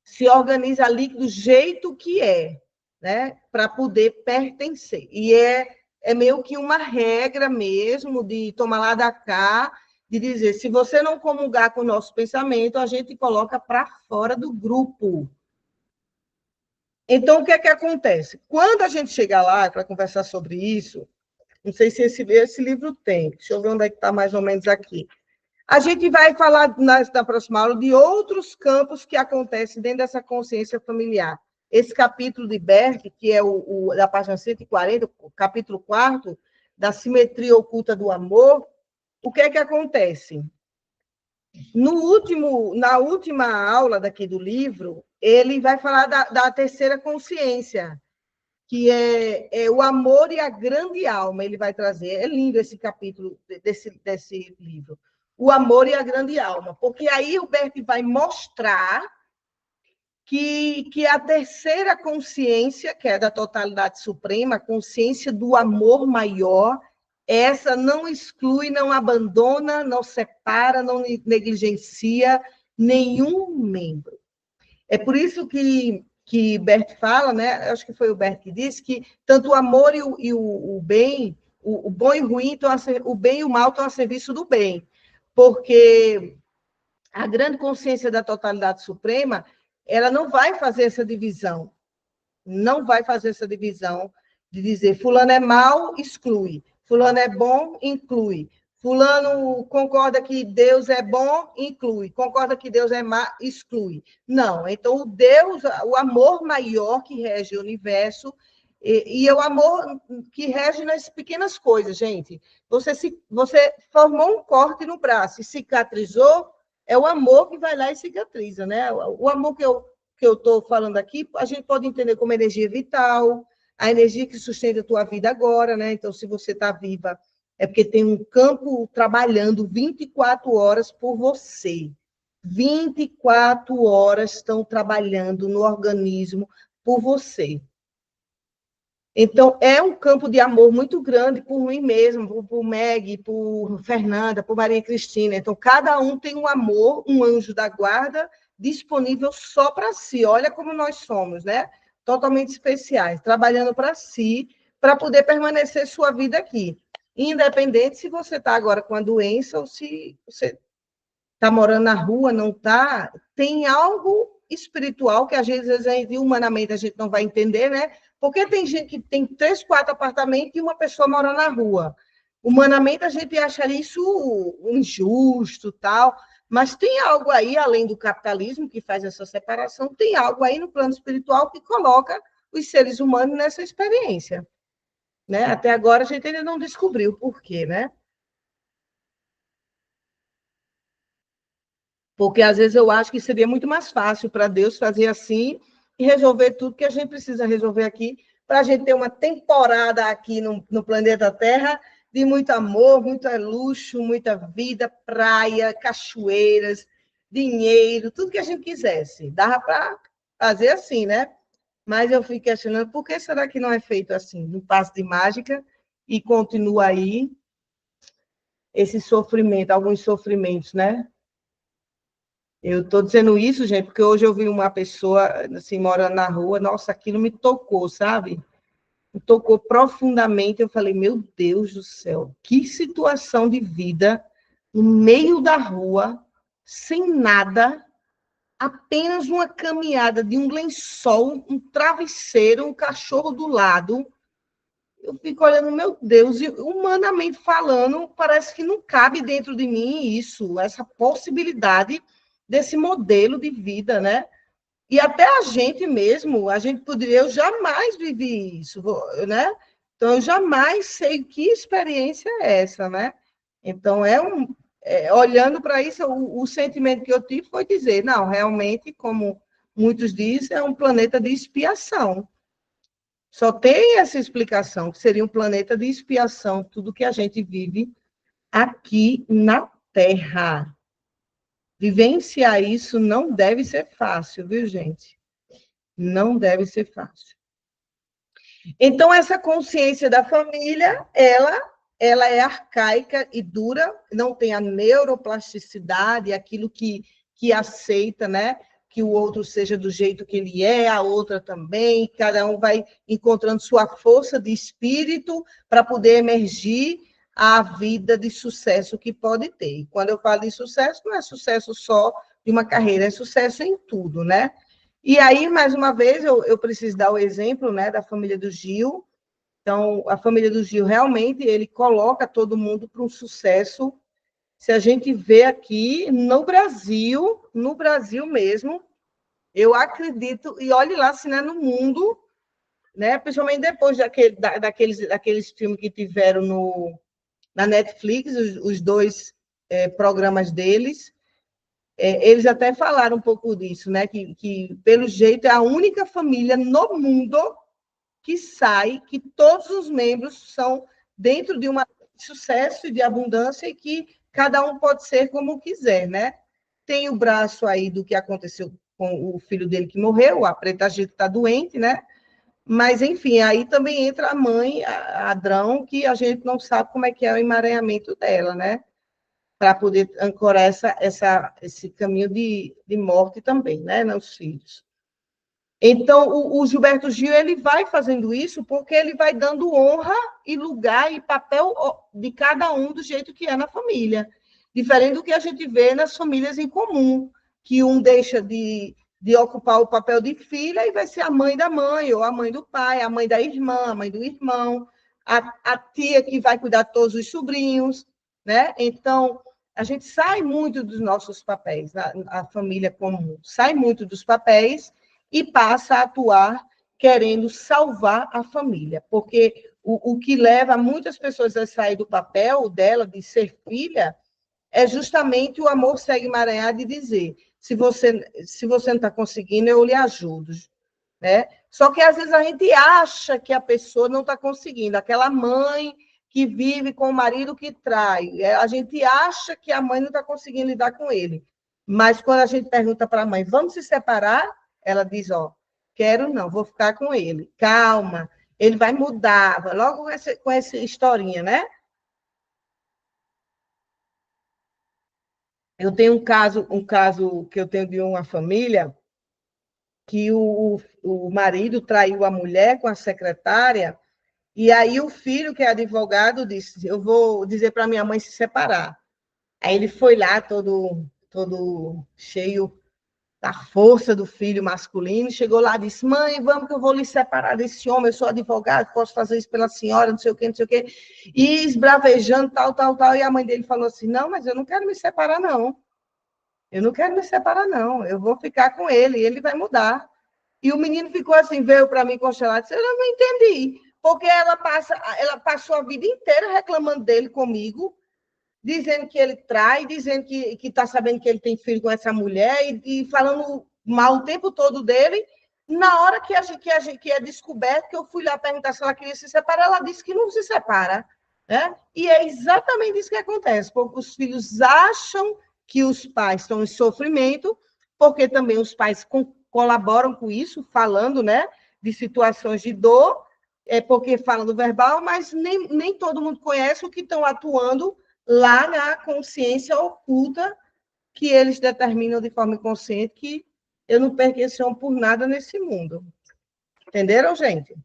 se organiza ali do jeito que né, para poder pertencer. E é meio que uma regra mesmo de tomar lá da cá, de dizer, se você não comungar com o nosso pensamento, a gente coloca para fora do grupo. Então, o que é que acontece? Quando a gente chega lá para conversar sobre isso, não sei se esse livro tem, deixa eu ver onde é que está mais ou menos aqui. A gente vai falar na próxima aula de outros campos que acontecem dentro dessa consciência familiar. Esse capítulo de Berg, que é da página 140, o capítulo 4, da simetria oculta do amor, o que é que acontece? Na última aula daqui do livro, ele vai falar da terceira consciência, que é o amor e a grande alma, ele vai trazer. É lindo esse capítulo desse livro. O amor e a grande alma, porque aí o Bert vai mostrar que a terceira consciência, que é da totalidade suprema, a consciência do amor maior, essa não exclui, não abandona, não separa, não negligencia nenhum membro. É por isso que Bert fala, né? Acho que foi o Bert que disse que tanto o amor e o bem, o bom e o ruim, o bem e o mal estão a serviço do bem, porque a grande consciência da totalidade suprema, ela não vai fazer essa divisão, não vai fazer essa divisão de dizer fulano é mal, exclui, fulano é bom, inclui, fulano concorda que Deus é bom, inclui, concorda que Deus é má, exclui. Não, então o Deus, o amor maior que rege o universo, e é o amor que rege nas pequenas coisas, gente. Você formou um corte no braço e cicatrizou, é o amor que vai lá e cicatriza, né? O amor que eu estou falando aqui, a gente pode entender como energia vital, a energia que sustenta a tua vida agora, né? Então, se você está viva, é porque tem um campo trabalhando 24 horas por você. 24 horas estão trabalhando no organismo por você. Então, é um campo de amor muito grande por mim mesmo, por Meg, por Fernanda, por Maria Cristina. Então, cada um tem um amor, um anjo da guarda disponível só para si. Olha como nós somos, né? Totalmente especiais, trabalhando para si, para poder permanecer sua vida aqui. Independente se você está agora com a doença ou se você está morando na rua, não está, tem algo espiritual que às vezes humanamente a gente não vai entender, né? Porque tem gente que tem 3, 4 apartamentos e uma pessoa mora na rua. Humanamente a gente acharia isso injusto, tal, mas tem algo aí, além do capitalismo que faz essa separação, tem algo aí no plano espiritual que coloca os seres humanos nessa experiência, né? Até agora a gente ainda não descobriu o porquê, né? Porque às vezes eu acho que seria muito mais fácil para Deus fazer assim e resolver tudo que a gente precisa resolver aqui, para a gente ter uma temporada aqui no planeta Terra de muito amor, muito luxo, muita vida, praia, cachoeiras, dinheiro, tudo que a gente quisesse. Dava para fazer assim, né? Mas eu fico questionando por que será que não é feito assim, no passo de mágica, e continua aí esse sofrimento, alguns sofrimentos, né? Eu estou dizendo isso, gente, porque hoje eu vi uma pessoa, assim, morando na rua, nossa, aquilo me tocou, sabe? Me tocou profundamente. Eu falei, meu Deus do céu, que situação de vida, no meio da rua, sem nada, apenas uma caminhada de um lençol, um travesseiro, um cachorro do lado. Eu fico olhando, meu Deus, e humanamente falando, parece que não cabe dentro de mim isso, essa possibilidade desse modelo de vida, né? E até a gente mesmo, a gente poderia, eu jamais vivi isso, né? Então, eu jamais sei que experiência é essa, né? Então, olhando para isso, o sentimento que eu tive foi dizer, não, realmente, como muitos dizem, é um planeta de expiação. Só tem essa explicação, que seria um planeta de expiação, tudo que a gente vive aqui na Terra. Vivenciar isso não deve ser fácil, viu, gente? Não deve ser fácil. Então, essa consciência da família, ela é arcaica e dura, não tem a neuroplasticidade, aquilo que aceita, né? Que o outro seja do jeito que ele é, a outra também, cada um vai encontrando sua força de espírito para poder emergir à vida de sucesso que pode ter. E quando eu falo de sucesso, não é sucesso só de uma carreira, é sucesso em tudo, né? E aí, mais uma vez, eu preciso dar o exemplo, né, da família do Gil. Então, a família do Gil, realmente, ele coloca todo mundo para um sucesso. Se a gente vê aqui no Brasil mesmo, eu acredito, e olhe lá se não é no mundo, né? Principalmente depois daqueles filmes que tiveram na Netflix, os dois programas deles, eles até falaram um pouco disso, né? Que, pelo jeito, é a única família no mundo que sai, que todos os membros são dentro de uma sucesso e de abundância e que cada um pode ser como quiser, né? Tem o braço aí do que aconteceu com o filho dele que morreu, a Preta Gito está doente, né? Mas, enfim, aí também entra a mãe, a Adrão, que a gente não sabe como é que é o emaranhamento dela, né? Para poder ancorar esse caminho de morte também, né? Nos filhos. Então, o Gilberto Gil ele vai fazendo isso porque ele vai dando honra e lugar e papel de cada um do jeito que é na família. Diferente do que a gente vê nas famílias em comum, que um deixa de ocupar o papel de filha e vai ser a mãe da mãe, ou a mãe do pai, a mãe da irmã, a mãe do irmão, a tia que vai cuidar de todos os sobrinhos, né? Então, a gente sai muito dos nossos papéis, a família comum sai muito dos papéis e passa a atuar querendo salvar a família, porque o que leva muitas pessoas a sair do papel dela, de ser filha, é justamente o amor segue emaranhado de dizer, se você não está conseguindo, eu lhe ajudo, né? Só que, às vezes, a gente acha que a pessoa não está conseguindo, aquela mãe que vive com o marido que trai, a gente acha que a mãe não está conseguindo lidar com ele, mas quando a gente pergunta para a mãe, vamos se separar? Ela diz, ó, quero não, vou ficar com ele. Calma, ele vai mudar. Logo com essa historinha, né? Eu tenho um caso que eu tenho de uma família que o marido traiu a mulher com a secretária, e aí o filho, que é advogado, disse, eu vou dizer para minha mãe se separar. Aí ele foi lá todo cheio da força do filho masculino, chegou lá e disse, mãe, vamos que eu vou lhe separar desse homem, eu sou advogado, posso fazer isso pela senhora, não sei o quê, não sei o quê, e esbravejando, tal, tal, tal, e a mãe dele falou assim, não, mas eu não quero me separar, não, eu não quero me separar, não, eu vou ficar com ele vai mudar. E o menino ficou assim, veio para mim constelado, disse, eu não entendi, porque ela passou a vida inteira reclamando dele comigo, dizendo que ele trai, dizendo que está sabendo que ele tem filho com essa mulher e falando mal o tempo todo dele. Na hora que é descoberto, que eu fui lá perguntar se ela queria se separar, ela disse que não se separa. Né? E é exatamente isso que acontece, porque os filhos acham que os pais estão em sofrimento, porque também os pais colaboram com isso, falando, né, de situações de dor, porque falam do verbal, mas nem todo mundo conhece o que estão atuando lá na consciência oculta, que eles determinam de forma inconsciente que eu não pertenço por nada nesse mundo. Entenderam, gente?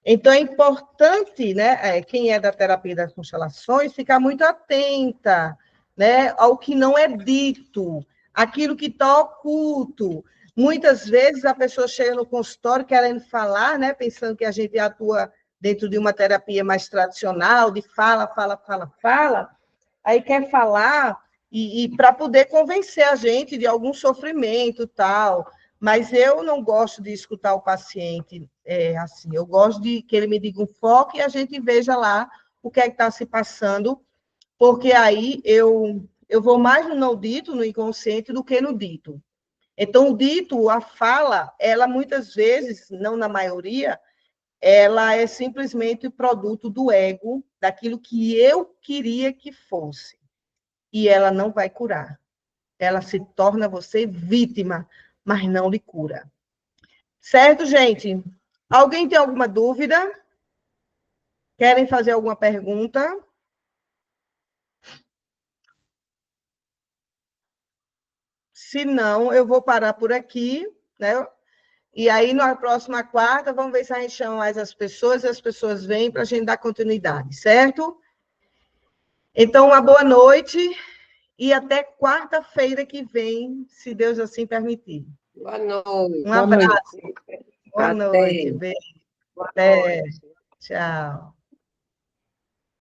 Então, é importante, né, quem é da terapia das constelações, ficar muito atenta, né, ao que não é dito, aquilo que está oculto. Muitas vezes a pessoa chega no consultório querendo falar, né, pensando que a gente atua dentro de uma terapia mais tradicional, de fala, fala, fala, fala, aí quer falar e para poder convencer a gente de algum sofrimento tal, mas eu não gosto de escutar o paciente assim, eu gosto de que ele me diga um foco e a gente veja lá o que é que está se passando, porque aí eu vou mais no não dito, no inconsciente, do que no dito. Então, o dito, a fala, ela muitas vezes, não na maioria, ela é simplesmente produto do ego, daquilo que eu queria que fosse. E ela não vai curar. Ela se torna você vítima, mas não lhe cura. Certo, gente? Alguém tem alguma dúvida? Querem fazer alguma pergunta? Se não, eu vou parar por aqui, né? E aí, na próxima quarta, vamos ver se a gente chama mais as pessoas e as pessoas vêm para a gente dar continuidade, certo? Então, uma boa noite e até quarta-feira que vem, se Deus assim permitir. Boa noite. Um abraço. Boa Até. noite. Beijo. Boa Até. noite. Tchau.